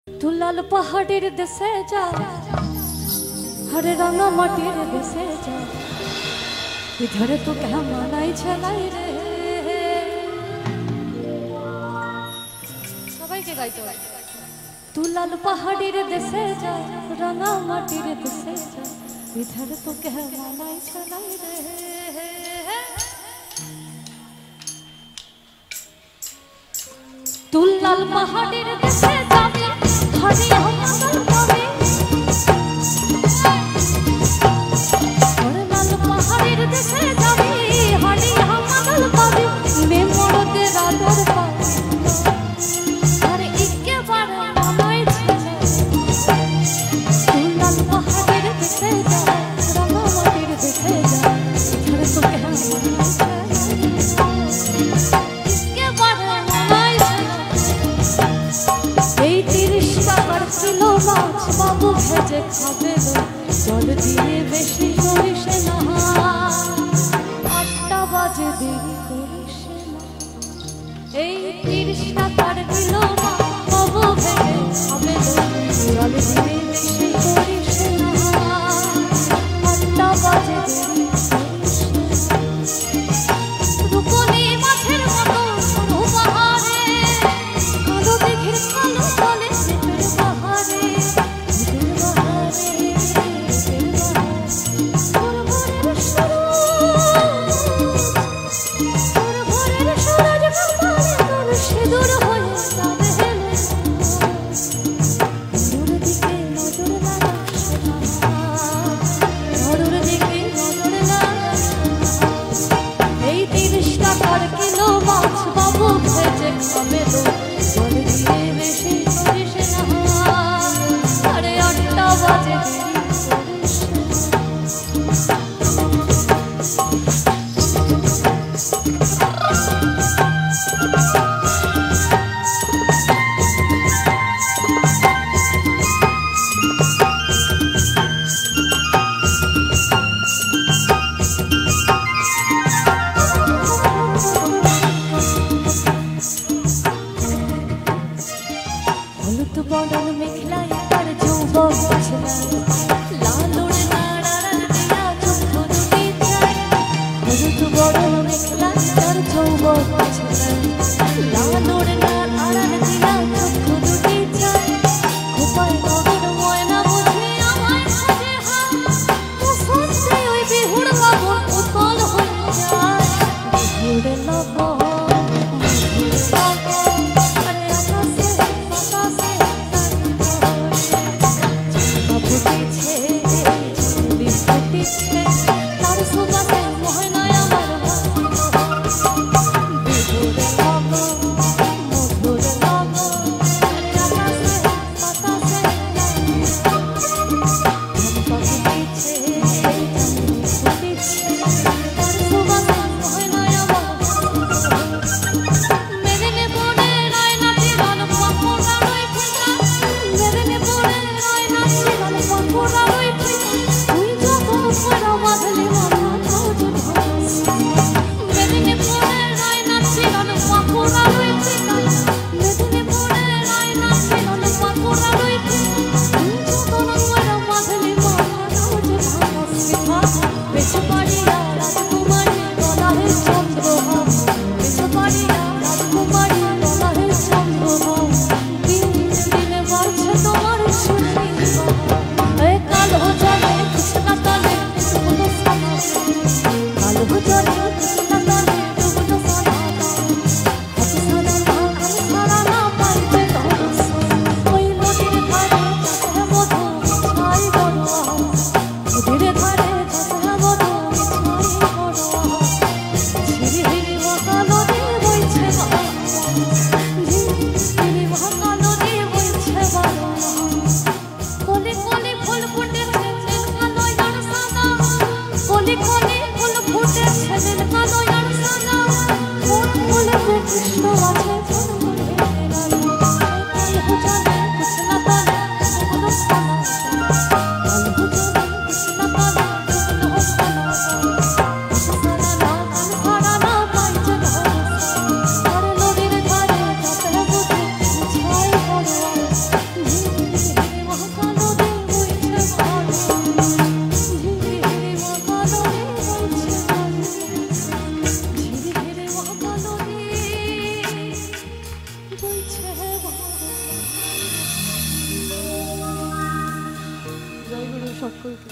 तू लाल पहाड़ेर देशे जा हरे रंगा माटिर देशे जा इधर तो क्या मानाई छलाई रे सबाई के गाइतो तू लाल पहाड़ेर देशे जा रंगा माटिर देशे जा इधर तो क्या मानाई छलाई रे तू लाल पहाड़ेर देशे जाबी हरी हमल पाबी और लाल पहाड़ेर देशे जाबी हरी हमल पाबी ने मोरते राधर पाबी अरे इक्के बार मानाई छले तू लाल पहाड़ेर देशे जा रंगा माटिर देशे जा इधर तो क्या किलो माछ बाबू भेजे खाबे जल दिए बेशी करिस ना 8টা বাজে দেরি করিস না এই 30 টাকার কিলো মাছ বাবু ভেজে খাবে জল দিয়ে বেশি করিস না 8টা বাজে দেরি করিস রূপনী মাছের মতো সরু বাহারে কালো দেখে কালো বলে আশীর্বাদ করবে।